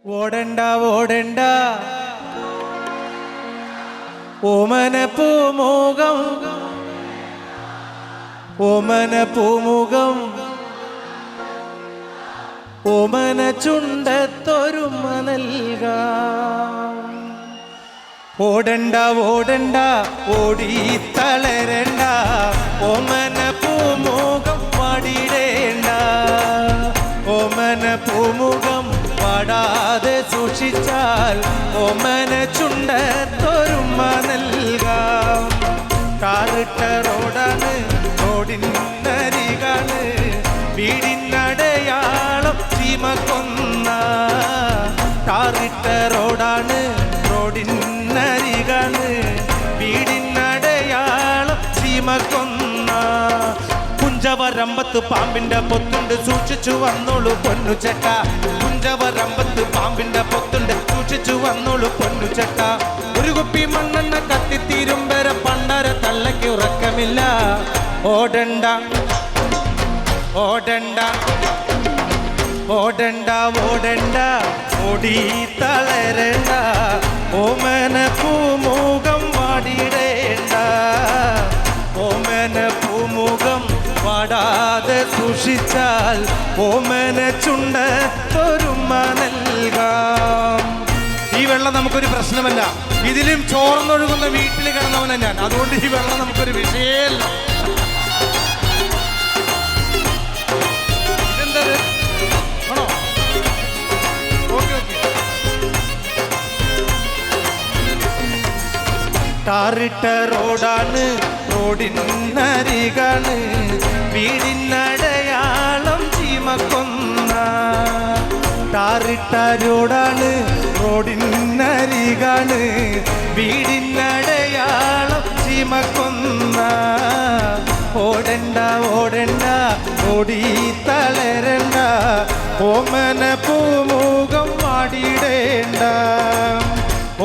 ഓടണ്ട ഓടണ്ട ഓമന പൂമുഖം ഓമന പൂമുഖം ഓമന ചുണ്ടത്തൊരുമ നൽകാം. ഓടണ്ട ഓടണ്ട ഓടി തളരണ്ട ഓമന പൂമുഖം പാടിടേണ്ട. ഓമന പൂമുഖം പാടാതെ സൂക്ഷിച്ചാൽ ഓമന ചുണ്ടത്തൊരുമ നൽകാം. കാറിട്ട റോഡാണ് റോഡിനരികാണ് വീടിനടയാളം ചീമക്കൊന്ന. കാറിട്ട റോഡാണ് റോഡിനരികാണ് വീടിനടയാളം ചീമക്കൊന്ന. കുഞ്ചവരമ്പത്ത് പാമ്പിന്റെ പൊത്തുണ്ട് സൂക്ഷിച്ചു വന്നോളൂ പൊന്നു ചേട്ട. കുഞ്ചവരമ്പത്ത് പാമ്പിന്റെ പൊത്തുണ്ട് സൂക്ഷിച്ചു വന്നോളൂ പൊന്നു ചേട്ട. ഒരു കുപ്പി മണ്ണെണ്ണ കത്തിത്തീരും വരെ പണ്ടര തള്ളയ്ക്ക് ഉറക്കമില്ല. ഓടണ്ട ഓടണ്ട ഓടണ്ട ഓടണ്ട ഓടി തളരണ്ട ഓമന പൂമുഖം വാടിടേണ്ട. ഓമന പൂമുഖം വാടാതെ സൂക്ഷിച്ചാൽ ഓമന ചുണ്ടത്തൊരുമ നൽകാം. ഈ വെള്ളം നമുക്കൊരു പ്രശ്നമല്ല, ഇതിലും ചോർന്നൊഴുകുന്ന വീട്ടിൽ കിടന്നവനാ ഞാൻ. അതുകൊണ്ട് ഈ വെള്ളം നമുക്കൊരു വിഷയമല്ല. ഇതെന്തത് ആണോ? Okay okay. ടാറിട്ട റോഡാണ് റോഡിനരികാണ് വീടിനടയാളം ചീമക്കൊന്ന. ടാറിട്ട റോഡാണ് റോഡിനരികാണ് വീടിനടയാളം ചീമക്കൊന്ന. ഓടണ്ട ഓടണ്ട ഓടി തളരണ്ട ഓമന പൂമുഖം വാടിടേണ്ട.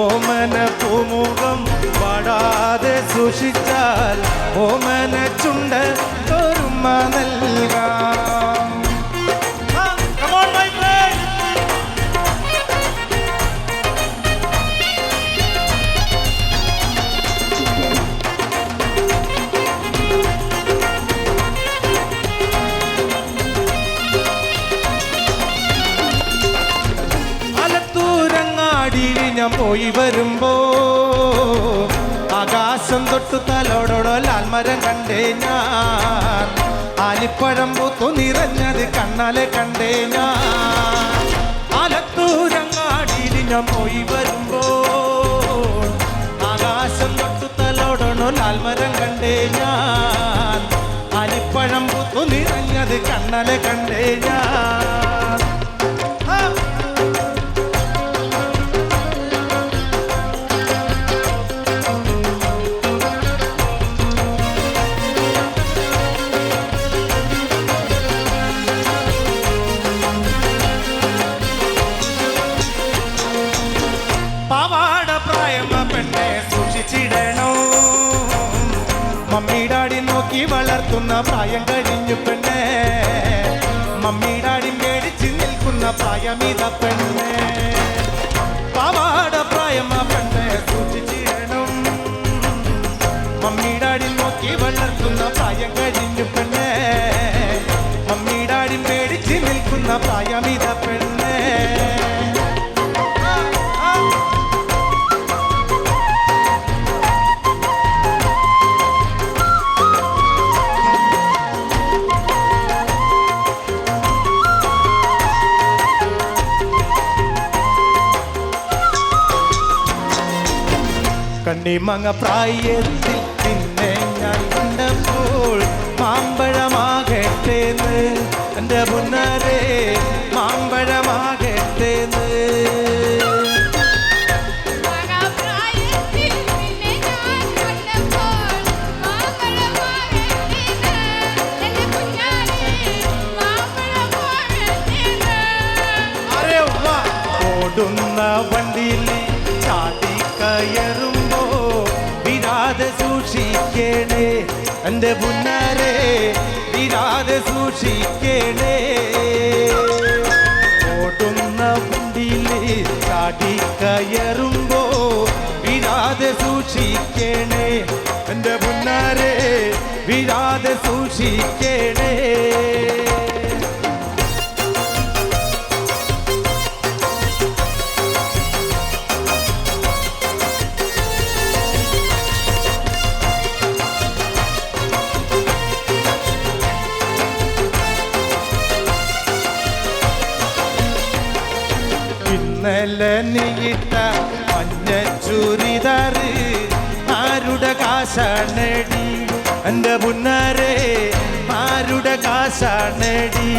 ഓമന പൂമുഖം വാടാതെ സൂക്ഷിച്ചാൽ ഓമന ചുണ്ടത്തൊരുമ നൽകാം. ഞാൻ പോയി വരുമ്പോ ആകാശം തൊട്ടു തലോടോടോ ലാൽമരം കണ്ടേ ഞാൻ. ആലിപ്പഴം പൂത്തു നിറഞ്ഞത് കണ്ണാലെ കണ്ടേ ഞാൻ. ആലത്തൂരങ്ങാടിയിൽ ഞാൻ പോയി വരുമ്പോ ആകാശം തൊട്ടു തലോടോടോ ലാൽമരം കണ്ടേ ഞാൻ. ആലിപ്പഴം പൂത്തു നിറഞ്ഞത് കണ്ണാലെ കണ്ടേ ഞാൻ. പാവാട പ്രായമ പെണ്ണെ സൂക്ഷിച്ചിടണോ. മമ്മി ഡാഡി നോക്കി വളർത്തുന്ന പ്രായം കഴിഞ്ഞു പെണ്ണെ. മമ്മി ഡാഡി മേടിച്ച് നിൽക്കുന്ന പ്രായമിത പെണ്ണെ. പാവാട പ്രായമ പെണ്ണെ സൂക്ഷിച്ചിടണം. മമ്മി ഡാഡി നോക്കി വളർത്തുന്ന പ്രായം കഴിഞ്ഞു പെണ്ണെ. മമ്മി ഡാഡി മേടിച്ച് നിൽക്കുന്ന പ്രായമിത പെണ്ണെ. കണ്ണിമങ്ങ പ്രായത്തിൽ പിന്നെ ഞാൻ കണ്ടപ്പോൾ മാമ്പഴമാകട്ടേന്ന് എൻ്റെ മുന്നരേ മാമ്പഴമാകട്ടേന്ന്. ഓടുന്ന വണ്ടിയിൽ ചാടി കയറുമ്പോ വിരാതെ സൂക്ഷിക്കണേ എൻ്റെ മുന്നരേ വിരാതെ സൂക്ഷിക്കണേ. ഓടുന്ന വണ്ടിയിൽ ചാടിക്കയറുമ്പോ വീഴാതെ സൂക്ഷിക്കണേ എന്റെ പുന്നാരെ വീഴാതെ സൂക്ഷിക്കണേ ഇന്നലെ നീയിട്ട മഞ്ഞ ചുരിദാറ് ആരുടെ കാശാണടി എന്റെ പുന്നാരെ ആരുടെ കാശാണടി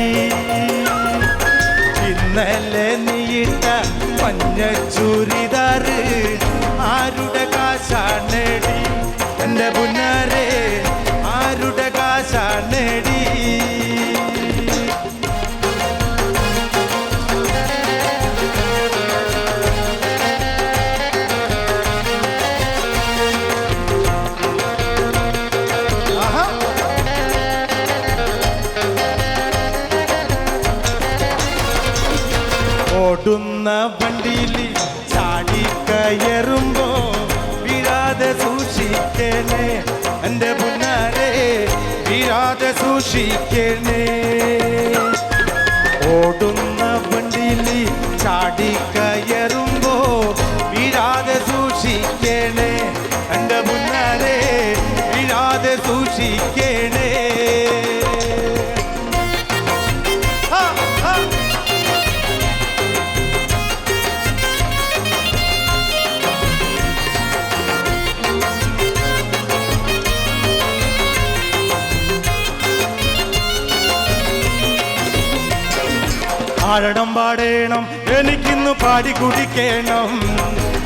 ഇന്നലെ നീയിട്ട മഞ്ഞ ചുരിദാറ് ആരുടെ കാശാണടി എന്റെ പുന്നാരെ ആരുടെ കാശാണടി ഓടുന്ന വണ്ടിയിൽ ചാടിക്കയറുമ്പോ വീഴാതെ സൂക്ഷിക്കണേ എന്റെ പുന്നാരെ വീഴാതെ സൂക്ഷിക്കണേ ഓടുന്ന വണ്ടിയിൽ ചാടിക്കയറുമ്പോ വീഴാതെ സൂക്ഷിക്കണേ എന്റെ പുന്നാരെ വീഴാതെ സൂക്ഷിക്കണേ ആഴണം പാടേണം എനിക്കിന്ന് പാടി കുടിക്കണം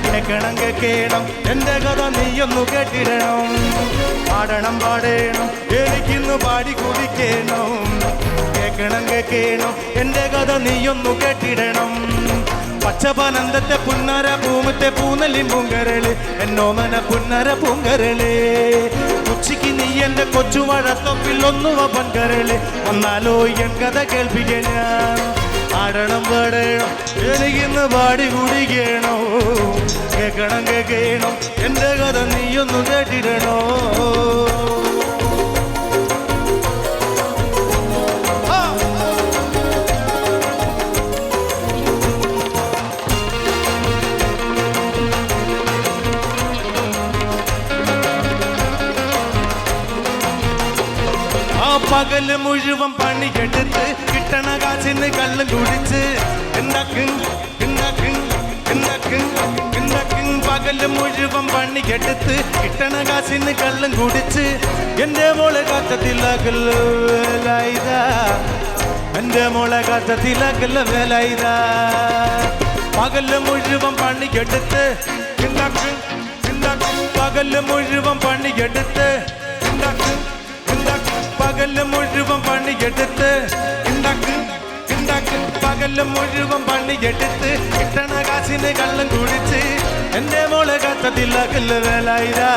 കേക്കണം കേക്കണം എൻ്റെ കഥ നീയൊന്നു കേട്ടിടണം ആടണം പാടേണം എനിക്കിന്ന് പാടി കുടിക്കണം കേക്കണം കേക്കണം എൻ്റെ കഥ നീയൊന്നു കേട്ടിടണം പച്ചപനന്തത്തെ പുന്നര പൂമത്തെ പൂനല്ലി പൂങ്കരള് എന്നോമന പുന്നര പൂങ്കരള് ഉച്ചയ്ക്ക് നീ എൻ്റെ കൊച്ചുമഴത്തൊപ്പിൽ ഒന്നുവ പൻകരള് വന്നാലോ എൻ കഥ കേൾപ്പിക്ക ഞാൻ ആടണം പാടണം എനിക്കിന്ന് പാടി കുടിക്കണോ കേക്കണം കേക്കണം എൻ്റെ കഥ നീയൊന്നു കേട്ടിടണോ പകല് മുഴുവൻ പണിയെടുത്ത് കിട്ടണ കാശിന് കള്ളും കുടിച്ച് പകല് മുഴുവൻ പണിയെടുത്ത് കിട്ടണ കാശിന് കള്ളും കുടിച്ച് എന്റെ മോളെ കാറ്റത്തിലാക്കല്ല വേലായിതാ എന്റെ മോളെ കാറ്റത്തിലാക്കല്ല വേലായിതാ പകല് മുഴുവൻ പണിയെടുത്ത് പകല് മുഴുവൻ പണിയെടുത്ത് പകല് മുഴുവൻ പണിയെടുത്ത് പകല് മുഴുവൻ പണിയെടുത്ത് കിട്ടണ കാശിന് കള്ളം കുടിച്ച് എന്റെ മോളെ കാറ്റത്തിലാക്കല്ല വേലായിതാ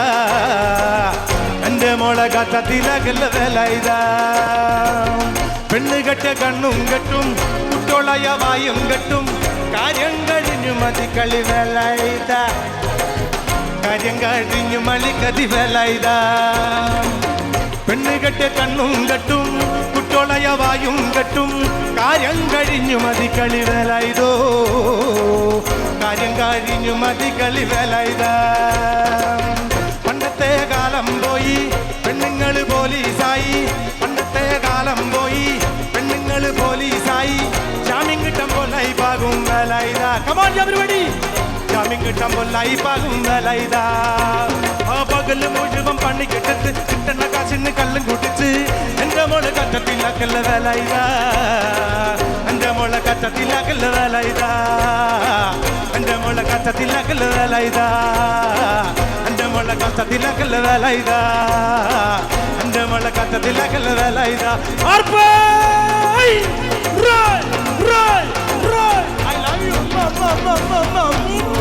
എന്റെ മോളെ കാറ്റത്തിലാക്കല്ല വേലായിതാ പെണ്ണ് കെട്ട കണ്ണും കെട്ടും കുട്ടോളയ വായും കെട്ടും കാര്യം കഴിഞ്ഞു മതി കളി വേലായിതാ കാര്യം കഴിഞ്ഞു മളിക്കതി വേലായിതാ പെണ്ണ് കെട്ട കണ്ണും കെട്ടും കുട്ടോളയ വായും കെട്ടും കാര്യം കഴിഞ്ഞു മതി കളി വേലായിതോ കാര്യം കഴിഞ്ഞു മതി കളി വേലായിതാ പണ്ടത്തെ കാലം പോയി പെണ്ണുങ്ങൾ പോലീസായി പണ്ടത്തെ കാലം പോയി പെണ്ണുങ്ങൾ പോലീസായി ജാമ്യം കിട്ടുമ്പോൾ ലൈഫാകും വേലായിതാ കമോൺ പരിപാടി ജാമ്യം കിട്ടുമ്പോൾ ലൈഫാകും വേലായിതാ ആ പകല് മുഴുവൻ പണി കെട്ടിട്ട് കിട്ടണ കാശിന് കള്ളും കുടിച്ച് എന്റെ മോളെ കറ്റത്തിലാക്കല്ല വേലായിതാ എന്റെ മോളെ കറ്റത്തിലാക്കല്ല വേലായിതാ എന്റെ മോളെ കറ്റത്തിലാക്കല്ല വേലായിതാ എന്റെ മോളെ കറ്റത്തിലാക്കല്ല വേലായിതാ എന്റെ മോളെ കറ്റത്തിലാക്കല്ല വേലായിതാ I love you, mama.